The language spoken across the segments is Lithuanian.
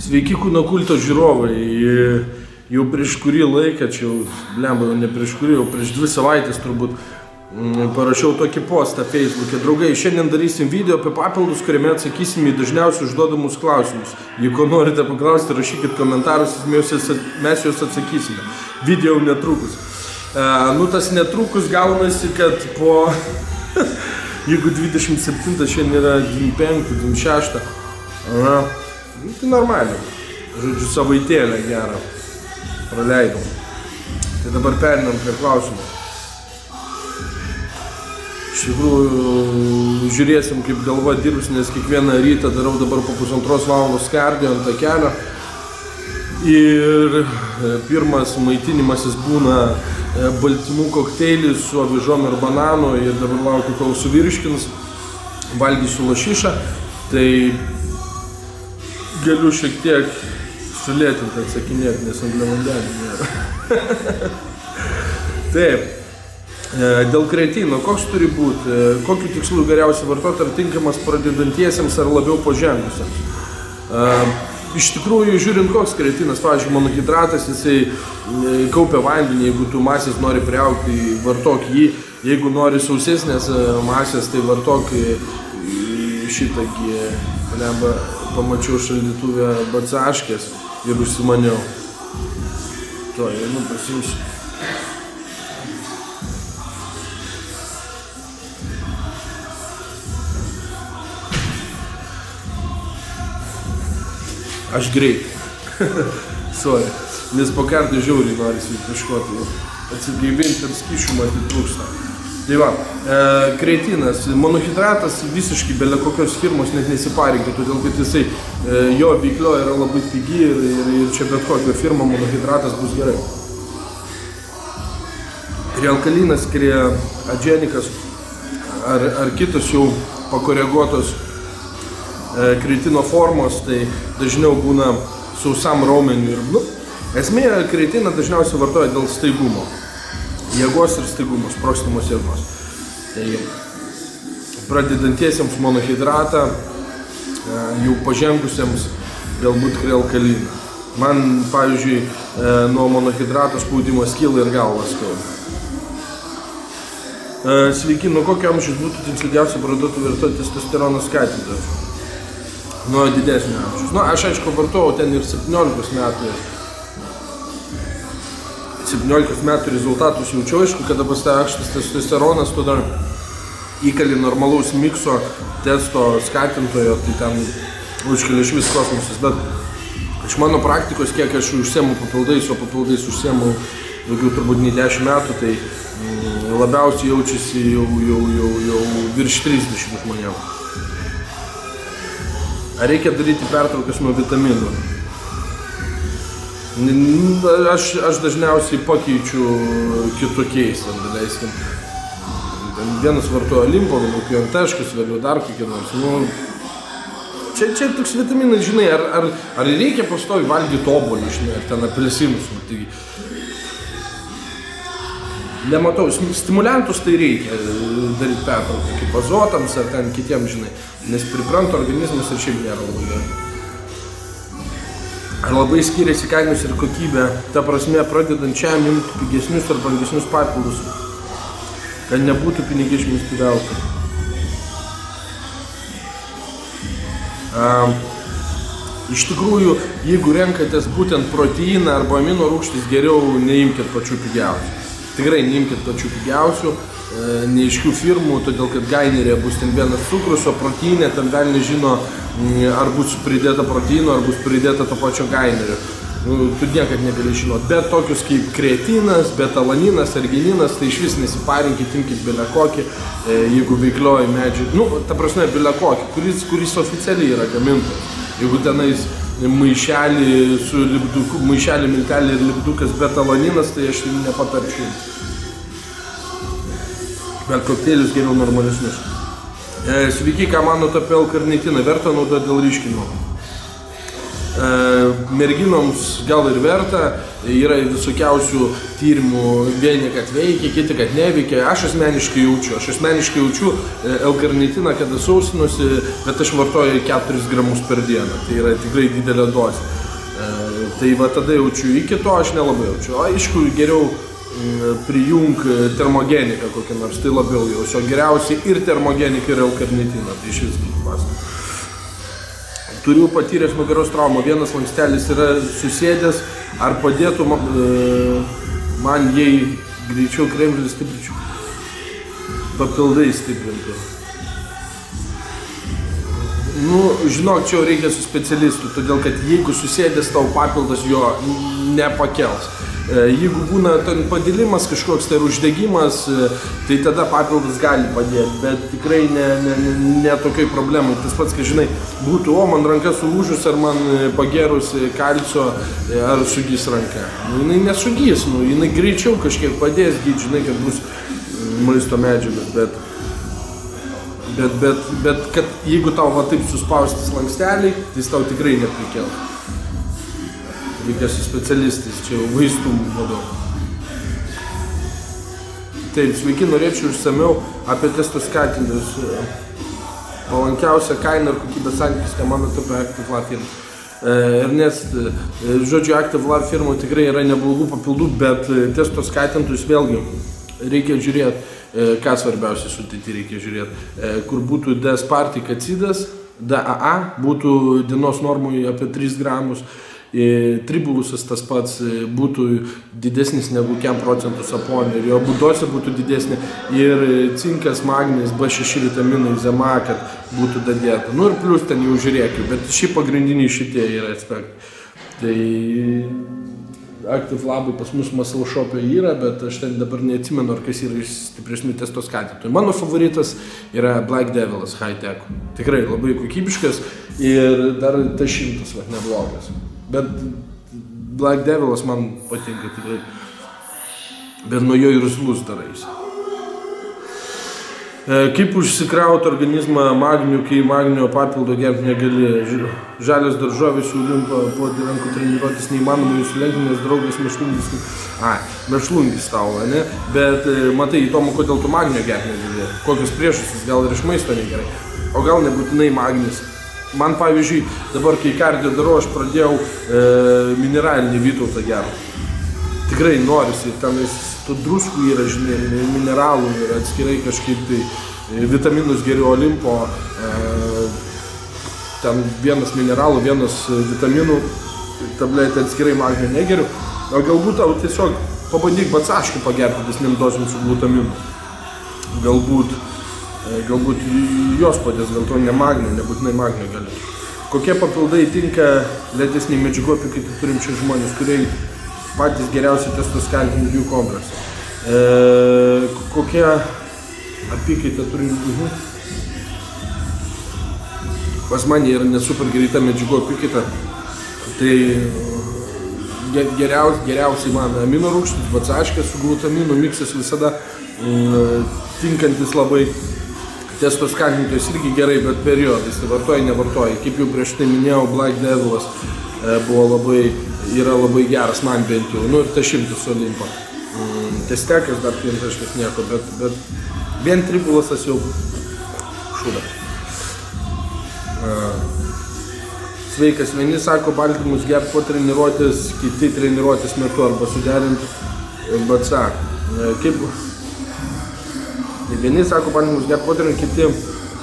Sveiki kūno kulto žiūrovai, jau prieš kurį laiką, čia jau, blemba, jau ne prieš kurį, jau prieš 2 savaitės turbūt parašiau tokį postą Facebook'e. Draugai, šiandien darysim video apie papildus, kuriame atsakysim į dažniausiai užduodamus klausimus. Jeigu norite paklausti, rašykit komentarus, mes juos atsakysime. Video netrukus. Tas netrukus gaunasi, kad po... Jeigu 27, šiandien yra 25, 26. Tai normaliai. Žodžiu, savaitėlę gerą praleidom. Tai dabar perinam prie klausimų. Iš tikrųjų, žiūrėsim, kaip galva dirbs, nes kiekvieną rytą darau dabar po 1,5 valandos kardio ant takelio. Ir pirmas maitinimasis būna baltymų kokteilis su avižom ir bananu. Ir dabar laukiu, kol suvirškins. Valgysiu lašišą. Tai galiu šiek tiek sulėtinti atsakinėti, nes angliavandenių nėra. Taip. Dėl kreatino, koks turi būti, kokiu tikslu geriausia vartoti, ar tinkamas pradedantiesiems, ar labiau pažengusiems? Iš tikrųjų, žiūrint koks kreatinas, pavyzdžiui, monohidratas, jisai kaupia vandenį, jeigu tu masės nori priaugti, vartok jį, jeigu nori sausesnės masės, tai vartok šitągi, pamačiau šaldytuvę bacaškės ir užsimaniau. To, einu pasimsiu. Aš greit. Sorry. Nes po kartų žiauriai norisi kažkoti atsigaivinti ir skyšių matyti trūksta. Tai va, kreatinas, monohidratas visiškai belia kokios firmos net nesiparinkė, todėl kad jisai, jo veiklio yra labai pigi ir čia bet kokia firma monohidratas bus gerai. Realkalinas, kreagenikas ar kitos jau pakoreguotos kreatino formos, tai dažniau būna sausam raumeniui ir esmė kreatiną dažniausiai vartoja dėl staigumo. Jėgos ir staigumo, sprogstamos jėgos. Tai pradedantiesiems monohidratą, jau pažengusiems galbūt krealkaliną. Man, pavyzdžiui, nuo monohidrato spaudimas kyla ir galvas skauda. Sveiki, nuo kokio amžiaus būtų tikslingiausia pradėti vartoti testosterono skatintojas? Nuo didesnio amžiaus. Aš aišku vartojau ten ir 17 metų. 17 metų rezultatus jaučiau, aišku, kada pasiektas testosteronas, tu dar įkali normalaus mikso testo skatintojo, tai ten užkeli iš vis kosmosas. Bet iš mano praktikos, kiek aš užsiemu papildais, o papildais užsiemu daugiau turbūt nei 10 metų, tai labiausiai jaučiasi jau virš 30 žmonėm. Ar reikia daryti pertraukas nuo vitaminų? Aš dažniausiai pakeičiu kitokiais, leiskim. Vienas vartoja limpo, vėliau anteškus, vėliau dar kokie nors. Čia toks vitaminai, žinai, ar reikia pastovi valgyti obuolį, žinai, ar ten apelsinus. Nematau, stimuliantus tai reikia daryti pertrauką, kaip azotams ar ten kitiems, žinai, nes pripranta organizmas ir šiaip nėra labai gerai. Ar labai skiriasi kainos ir kokybė, ta prasme, pradedančiam imti pigesnius ar brangesnius papildus, kad nebūtų pinigai išmesti. Iš tikrųjų, jeigu renkatės būtent proteiną arba amino rūgštis, geriau neimkit pačių pigiausių. Tikrai neimkit pačių pigiausių, neaiškių firmų, todėl kad gainerė bus ten vienas cukrus, o proteinė ten gal nežino, ar bus pridėta proteino, ar bus pridėta to pačio gainerio. Tu niekad negali žinot. Bet tokius kaip kreatinas, betalaninas, argininas, tai iš vis nesiparinkit, imkit belekokį, jeigu veiklioji medžiagą. Ta prasme, belekokį, kuris oficialiai yra gamintas. Jeigu tenais maišelį su lipduku, maišelį, miltelį ir lipdukas betalaninas, tai aš nepatarčiau. Bet kokteilius geriau normalesnius. Sveiki, ką manote apie L-karnitiną? Verta naudoti dėl ryškinimo? Merginoms gal ir verta, yra visokiausių tyrimų, vieni kad veikia, kiti kad neveikia. Aš asmeniškai jaučiu L-karnitiną, kada sausinusi, bet aš vartoju 4 gramus per dieną, tai yra tikrai didelė dozė. Tai va tada jaučiu, iki to aš nelabai jaučiu. Aišku, geriau prijung termogeniką kokią nors, tai labiau jaučiu. Geriausiai ir termogeniką, ir L-karnitiną, tai iš vis pasakau. Turiu patyręs nugaros traumą, vienas lankstelis yra susėdęs, ar padėtų man jei greičiau kremžlį stiprinčiau, papildai stiprintų. Nu, žinok, čia reikia su specialistu, todėl kad jeigu susėdęs tau papildas jo nepakels. Jeigu būna padilimas kažkoks tai uždegimas, tai tada papildas gali padėti, bet tikrai ne tokiai problemai. Tas pats, kai žinai, būtų, man ranka sulūžus, ar man pagėrus kalcio, ar sugys ranka. Nu, jinai nesugys, jinai greičiau kažkiek padės gydyti, žinai, kad bus maisto medžiagas, bet kad jeigu tau va taip suspaustis lanksteliai, tai jis tau tikrai neprikels. Reikia su specialistais, čia jau vaistų vadovų. Taip, sveiki, norėčiau išsamiau apie testų skatinius. Palankiausia kaina ir kokybės santykis, ką mano apie Active Lab firmą. Ernest, žodžiu, Active Lab firmų tikrai yra neblogų papildų, bet testo skatintus vėlgi reikia žiūrėti, ką svarbiausiai sudėti reikia žiūrėti. Kur būtų D-aspartic acidas, DAA, būtų dienos normui apie 3 gramus. Tribulusas tas pats būtų didesnis negu 5% saponio ir jo dozė būtų didesnė ir cinkas, magnis, B6 vitaminai, zema, kad būtų dadėta. Nu ir plus ten jau žiūrėkiu, bet šį pagrindiniai šitie yra aspektai. Tai Active Labai pas mus Muscle Shop'e yra, bet aš ten dabar neatsimenu, ar kas yra iš stipresnių testo skatintojų. Mano favoritas yra Black Devilas High Tech. Tikrai labai kokybiškas ir dar T100 neblogas. Bet Black Devilas man patinka tikrai, bet nuo jo ir slus daraisi. Kaip užsikrauti organizmą magnių, kai magnio papildo gerti negali? Žalias daržovės siūlimpa po rankų treniruotis neįmanoma, jūsų lenkinės draugas mešlungis. Mešlungis tau, ne? Bet matai, įdomu, kodėl tu magnio gerti negali. Kokios priežastys, gal ir iš maisto negerai. O gal nebūtinai magnis. Man, pavyzdžiui, dabar, kai kardio darau, aš pradėjau mineralinį Vytautą gerti. Tikrai norisi, ten tų druskų yra, žinai, mineralų ir atskirai kažkaip tai vitaminus geriau Olimpo, ten vienas mineralų, vienas vitaminų, tabletė atskirai magnio negeriu. O galbūt tau tiesiog pabandyk bacaškį pagerti didesnėm dozėm su glutaminu. Galbūt jos padės, gal to ne magnio, nebūtinai magnio gali. Kokie papildai tinka lėtesniai medžiagų apykaitai turinčiai žmonės, kurie patys geriausi testo skatinimų jų kompleksai. Kokie apykaita turinčiai? Pas mane yra nesuper greita medžiagų apykaita. Tai geriausiai man amino rūgštis, bacaškės su glutaminu miksas visada tinkantis labai. Testo skatintojus irgi gerai, bet periodais, tai vartoji, nevartoji. Kaip jau prieš tai minėjau, Black Devilas yra labai geras man bent jau, nu ir T100 Olimpo. Testekas dar kažkas nieko, bet vien tribulasas jau šūda. Sveikas, vieni sako baltymus gerti po treniruotės, kiti treniruotės metu arba suderinti BCA. Vieni sako baltymus gerti po treniruotės, kiti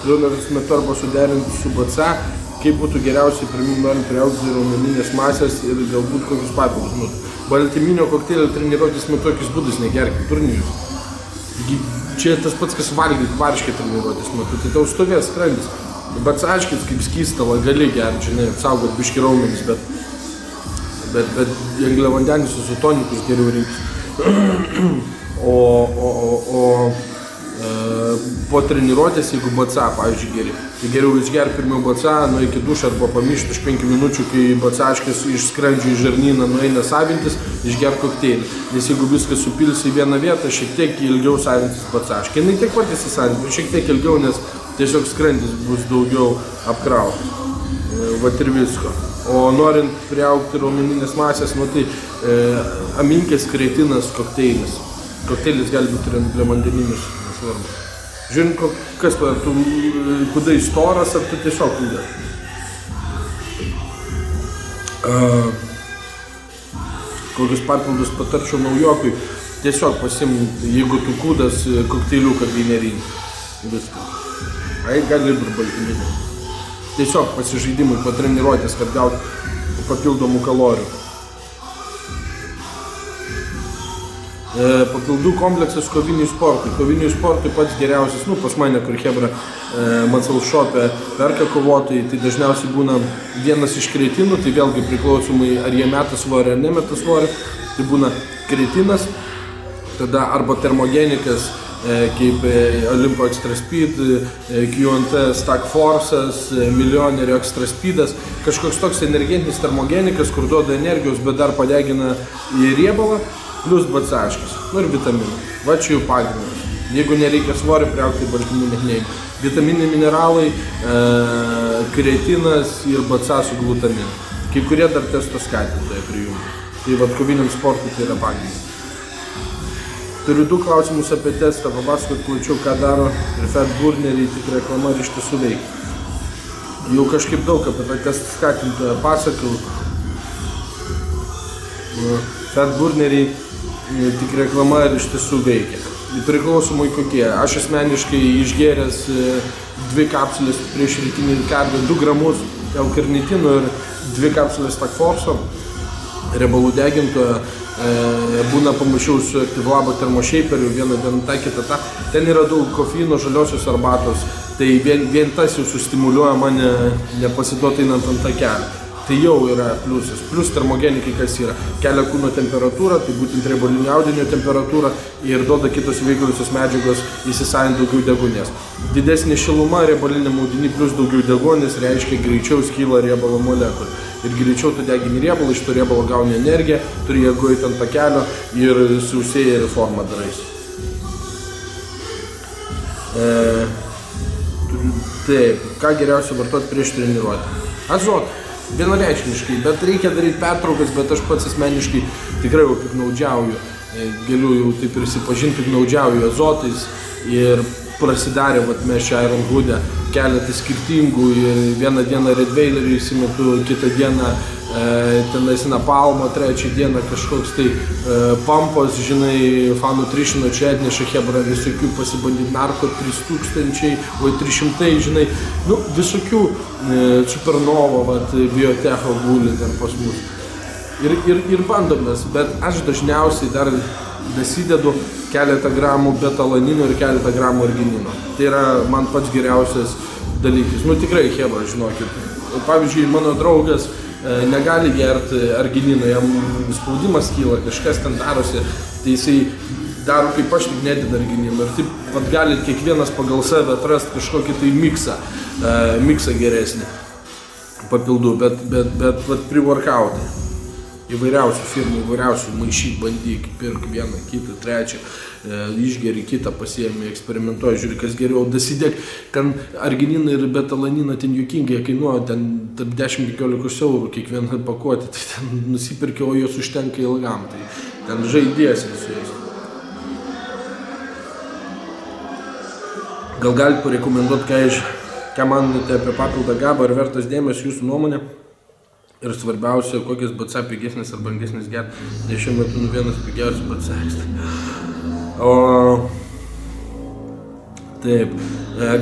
treniruotės metu arba suderinti su BCA. Kaip būtų geriausiai norint priaugti raumeninės masės ir galbūt kokius papildus. Baltyminio kokteilio treniruotės metu tokius būdus negerkit turnyrus. Čia tas pats, kas valgyti varškę treniruotės metu, tai tau stovės skrandis. Bacaškis kaip skystalą gali gerti, žinai, apsaugot biškį raumenis, bet angliavandenis izotonikus geriau reikia. Po treniruotės, jeigu BCA, pavyzdžiui, geri, tai geriau išgerti pirmiau BCA, nueik į dušą arba pamišti už 5 minučių, kai bacaškis iš skrandžio į žarnyną nueina savintis, išgerti kokteilį. Nes jeigu viskas supilsi į vieną vietą, šiek tiek ilgiau savintis bacaškį. Jinai tiek pat įsisavinti, šiek tiek ilgiau, nes tiesiog skrandis bus daugiau apkrautas. vat ir visko. O norint priaugti raumeninės masės, nu tai aminkės, kreatinas, kokteilis. Kokteilis gali būti ir angliavandeninis, nesvarbu. Žiūrint, kas tu, ar tu kudai storas, ar tu tiesiog kudai. Kokius papildus patarčiau naujokui, tiesiog pasimti, jeigu tu kūdas, kokteiliuką gynerinį. Viską. Gali ir baltyminį. Tiesiog pasižaidimui, patreniruotės, kad gauti papildomų kalorijų. Papildų kompleksas koviniui sportui. Koviniui sportui pats geriausias, pas mane, kur Hebra Muscle Shop'e perka kovotojai, tai dažniausiai būna vienas iš kreatinų, tai vėlgi priklausomai ar jie meta svorį ar nemeta svorį, tai būna kreatinas, tada arba termogenikas, kaip Olimpo Extra Speed, QNT Stack Force'as, Millionerio Extra Speed'as, kažkoks toks energetinis termogenikas, kur duoda energijos, bet dar padegina į riebalą, plus BCAškis, ir vitaminų. Va čia jų pagrindas. Jeigu nereikia svorio priaugti, baltymų net neima. Vitaminiai mineralai, kreatinas ir BCA su glutaminu. Kai kurie dar testo skatintoje prijungia. Tai va koviniam sportui tai yra pagrindas. Turiu 2 klausimus apie testą, papasakot plačiau, ką daro ir Fat Burneriai, tik reklama ir iš tiesų veikia. Jau kažkaip daug apie tą testą skatintoją pasakau. Fat Burneriai, tik reklama ir iš tiesų veikia. Priklausomai kokie. Aš asmeniškai išgėręs 2 kapsulės prieš rytinį kardio, 2 gramus L-karnitino ir 2 kapsulės Stack Force'o, riebalų degintojo, būna pamaišiau su Activlabo termoshaperiu, vieną dieną tą, kitą tą. Ten yra daug kofeino, žaliosios arbatos, tai vien tas jau sustimuliuoja mane nepasiduoti einant ant tą kelią. Tai jau yra pliusas. Plius termogenikai kas yra? Kelia kūno temperatūrą, tai būtent riebalinio audinio temperatūrą ir duoda kitos veikliosios medžiagos įsisavinti daugiau deguonies. Didesnė šiluma riebaliniam audiny plus daugiau deguonies reiškia greičiau skyla riebalo molekulė. Ir greičiau tu degini riebalą, iš to riebalo gauni energiją, turi jėgų eiti ant takelio ir sausėja reformą daraisi. Taip, ką geriausia vartoti prieš treniruotę? Azotą. Vienareikšmiškai, bet reikia daryti pertraukas, bet aš pats asmeniškai tikrai jau piknaudžiauju. Galiu jau taip prisipažinti, piknaudžiauju azotais ir prasidarė, mes čia Iron Hood'e keletą skirtingų ir vieną dieną Red Veilerį įsimetu, kitą dieną tenais Napalmo, trečią dieną kažkoks tai pampos, žinai, Fan Nutrition'o čia atneša Hebra visokių pasibandyti narko 3000, o 300, žinai, visokių Supernova, biotecho guli dar pas mus. Ir bandomės, bet aš dažniausiai dar dasidedu keletą gramų betalanino ir keletą gramų arginino. Tai yra man pats geriausias dalykas. Tikrai Hebra, žinokit. Pavyzdžiui, mano draugas negali gerti arginino, jam spaudimas kyla, kažkas ten darosi, tai jisai daro kaip aš, tik nededa arginino. Ir taip galit kiekvienas pagal save atrasti kažkokį tai miksą geresnį papildų, bet pre-workoutai. Įvairiausių firmų, įvairiausių maišyk, bandyk, pirk vieną, kitą, trečią, išgeri kitą, pasiemi, eksperimentuoji, žiūri, kas geriau, dasidėk, ten argininą ir betalaniną ten juokingai kainuoja, ten 10-15 eurų kiekvieną pakuotę, tai ten nusipirkė, o jos užtenka ilgam, tai ten žaidėsi su jais. Gal galite parekomenduoti, ką manate apie papildą GABA, ar vertas dėmesio jūsų nuomonė? Ir svarbiausia, kokias BCA pigesnis ar brangesnis gerti, nes šiuo metu vienas pigiausių BCA. Taip,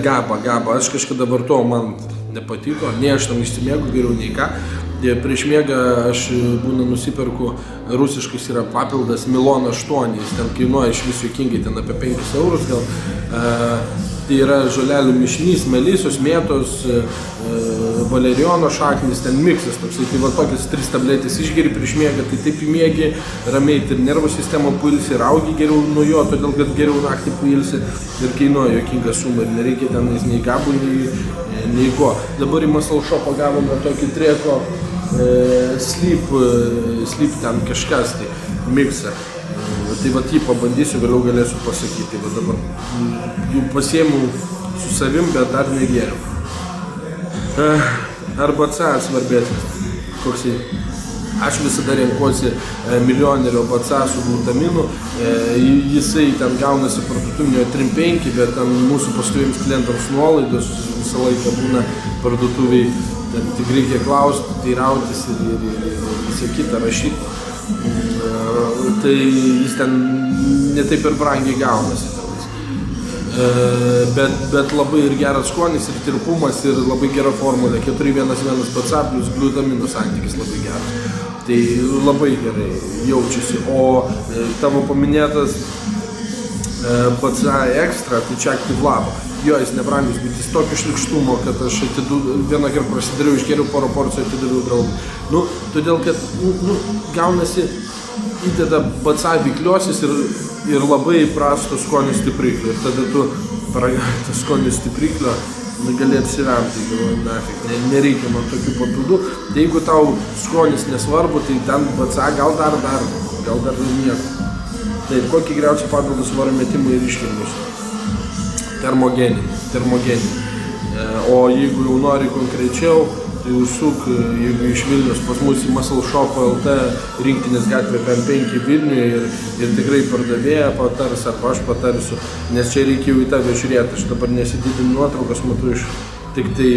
GABA, aš kažkada vartojau, man nepatiko, nei aš tam išsimėgu geriau, nei ką. Prieš miegą aš nusiperku, rusiškas yra papildas Milon 8, jis ten kainuoja iš vis juokingai, ten apie 5 eurus gal. Tai yra žolelių mišinys, melisos, mėtos, valerijono šaknis, ten miksas toksai. Tai va tokias 3 tabletės išgeri prieš miegą, tai taip įmiegi, ramiai ir nervų sistemą pailsi, ir augi geriau nuo jo, todėl kad geriau naktį pailsi ir kainuoja juokingą sumą ir nereikia tenais nei gabų, nei ko. Dabar į Muscle Shop'ą gavome tokį treko sleep ten kažkas, tai miksą. Tai va jį pabandysiu, vėliau galėsiu pasakyti. Va dabar jų pasiėmiau su savim, bet dar negeriau. ar BCA svarbesnis? Koksai? Aš visada renkuosi milionerio BCA su glutaminu, jisai ten gaunasi parduotuvinio 3,5, bet ten mūsų pastoviems klientams nuolaidos visą laiką būna parduotuviai, ten tik reikia klausti, teirautis ir visą kitą rašyti. Tai jis ten netaip ir brangiai gaunasi. Bet labai ir geras skonis, ir tirpumas, ir labai gera formulė. 4,1,1 BCA plus glutamino santykis labai geras. Tai labai gerai jaučiasi. O tavo paminėtas BCA Extra, tai čia ActiveLab. Jo, jis nebrangus, bet jis tokio šlikštumo, kad aš vieną kartą prasidariau, išgeriau porą porcijų, atidaviau draugui. Todėl, kad gaunasi įdeda BCA veikliosios ir labai prasto skonio stipriklio. Ir tada tu paragauji to skonio stipriklio, gali apsivemti, nereikia man tokių papildų. Tai jeigu tau skonis nesvarbu, tai ten BCA gal dar nieko. Taip, kokį geriausią papildą svorio metimui ir iškilmus? Termogeninį. O jeigu jau nori konkrečiau, tai užsuk, jeigu iš Vilnius pas mus į Muscle Shop LT Rinktinės gatvė PM5 Vilniuje ir tikrai pardavėja patars, arba aš patarsiu, nes čia reikia jau į tave žiūrėti. Aš dabar nesididinu nuotraukas, matau iš tik tai,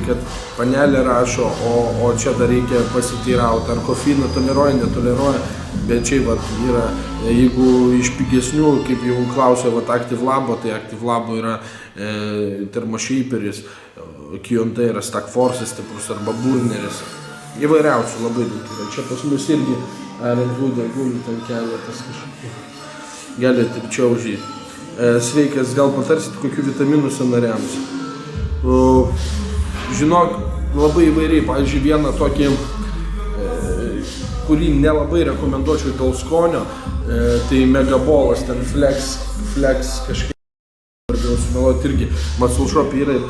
kad panelė rašo, o čia dar reikia pasiteirauti, ar kofeiną toleruoja, netoleruoja, bet čia yra, jeigu iš pigesnių, kaip jau klausė, ActiveLab, tai ActiveLab yra termoshaperis, Q&A yra Stackforce stiprus arba burneris, įvairiausių labai daug yra. Čia pas mus irgi Ironwood guli ten keletas kažkokių, galite ir čia užžyti. Sveikas, gal patarsit kokių vitaminų sąnariams? Žinok, labai įvairiai, pavyzdžiui, vieną tokį, kurį nelabai rekomenduočiau dėl skonio, tai Megabolas, ten Flex kažkaip, arba sumeluoti irgi, Muscle Shop yra ir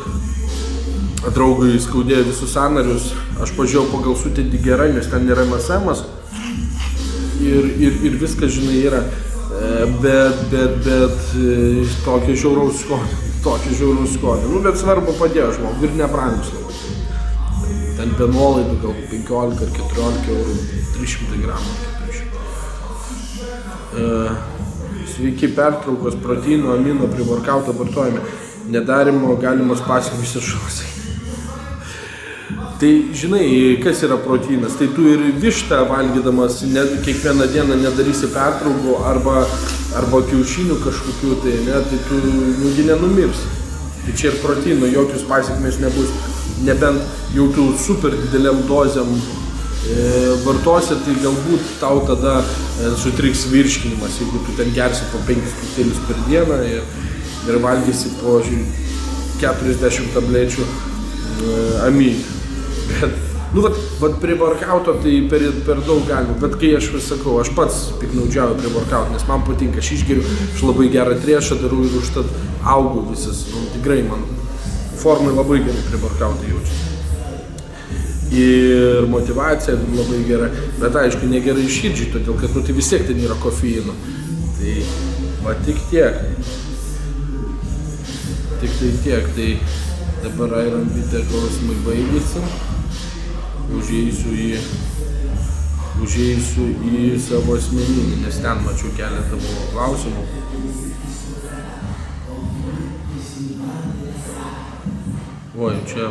draugui skaudėjo visus sąnarius, aš pažiūrėjau pagal sudėtį gerai, nes ten yra MSM-as ir viskas, žinai, yra, bet tokio žiauraus skonio, bet svarbu padėjo žmogui ir nebrangus labai. Ten be nuolaidų gal 15 ar 14 eurų, 300 gramų. Sveiki, pertraukos proteino, amino, pre-workouto vartojime. Nedarimo galimos pasekmės iššūkiai. Tai žinai, kas yra proteinas? Tai tu ir vištą valgydamas kiekvieną dieną nedarysi pertraukų arba kiaušinių kažkokių, tai tu nenumirsi. Tai čia ir proteino jokios pasekmės nebus. Nebent jau tu super dideliam dozėm vartosi, tai galbūt tau tada sutriks virškinimas, jeigu tu ten gersi po 5 kokteilius per dieną ir valgysi po 40 tablečių amino. Bet prie workouto tai per daug galima, bet kai aš sakau, aš pats piknaudžiauju prie workouto, nes man patinka, aš išgeriu, aš labai gerą trėšą darau ir užtat augau visas, tikrai man formai labai gerai prie workouto jaučiasi. Ir motyvacija labai gera, bet aišku, negerai širdžiai, todėl kad tai vis tiek ten yra kofeino. Tai tik tiek. Tai dabar Ironwood klausimai baigėsi. Užeisiu į savo asmeninį, nes ten mačiau keletą buvo klausimų. Oi, čia.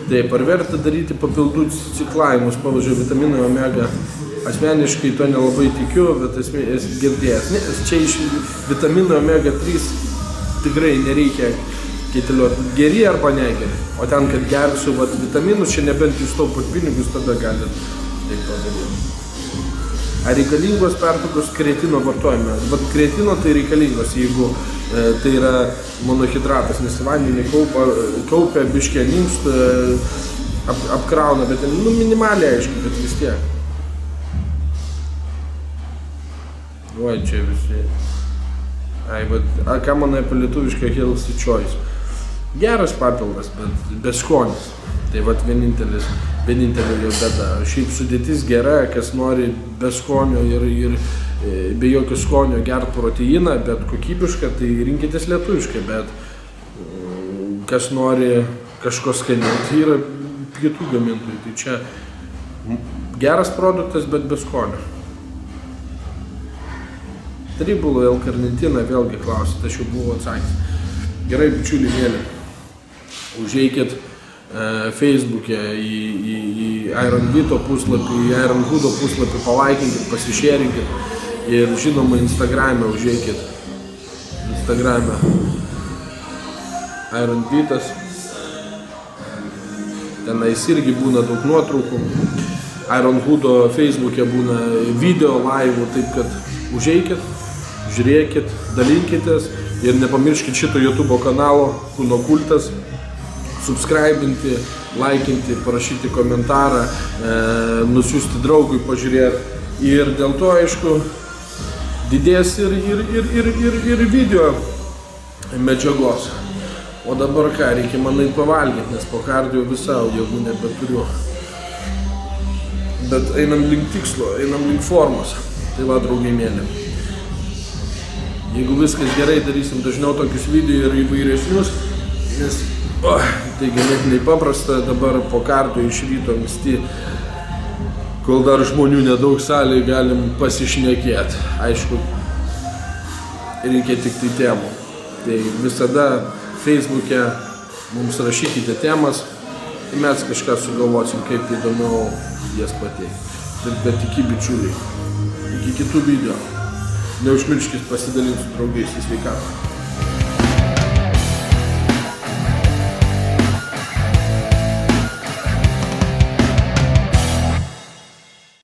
Taip, ar verta daryti papildų ciklavimus, pavyzdžiui, vitaminai omega? Asmeniškai to nelabai tikiu, bet esu girdėjęs. Čia iš vitaminų omega 3 tikrai nereikia kaitaliuoti, geri arba negeri. O ten, kad gersiu vitaminus, čia nebent jūs taupot pinigus, tada galite taip padaryti. Ar reikalingos pertraukos kreatino vartojime? Kreatino tai reikalingos, jeigu tai yra monohidratas, nes vandenį kaupia, biškį aninkstų, apkrauna, bet minimaliai aišku, bet vis tiek. Oi, čia visi. Ką manai apie lietuvišką Healthy Choice? Geras papildas, bet be skonis. Tai vienintelė jo bėda. Šiaip sudėtis gera, kas nori be skonio ir be jokio skonio gert proteiną, bet kokybišką, tai rinkitės lietuvišką, bet kas nori kažko skaniai. Tai yra pietų gamintojai. Tai čia geras produktas, bet be skonio. Tribulo L-karnitina, vėlgi klausit, aš jau buvau atsakęs. Gerai, bičiuliai mėly, užeikit Facebook'e į Iron Vito puslapį, į Iron Hoodo puslapį, palaikinkit, pasišėrinkit ir žinoma Instagram'e užeikit. Instagram'e Iron Vitas. Tenais irgi būna daug nuotraukų. Iron Hoodo Facebook'e būna video live, taip kad užeikit, žiūrėkit, dalinkitės ir nepamirškit šito YouTube kanalo Kūno kultas, subscribinti, laikinti, parašyti komentarą, nusiųsti draugui pažiūrėti ir dėl to, aišku, didės ir video medžiagos. O dabar ką, reikia man eit pavalgyti, nes po kardio visau jėgų nebeturiu. Bet einam link tikslo, einam link formos. Tai va, draugai mėly. Jeigu viskas gerai, darysim dažniau tokius video ir įvairesnius, nes tai ganėtinai paprasta, dabar po kardio iš ryto anksti, kol dar žmonių nedaug salėje, galim pasišnekėti. Aišku, reikia tik tai temų. Tai visada Facebook'e mums rašykite temas ir mes kažką sugalvosim, kaip įdomiau jas pateikti. Taip, bet iki bičiuliai. Iki kitų video. Neužmirškit pasidalinti su draugais į sveikatą.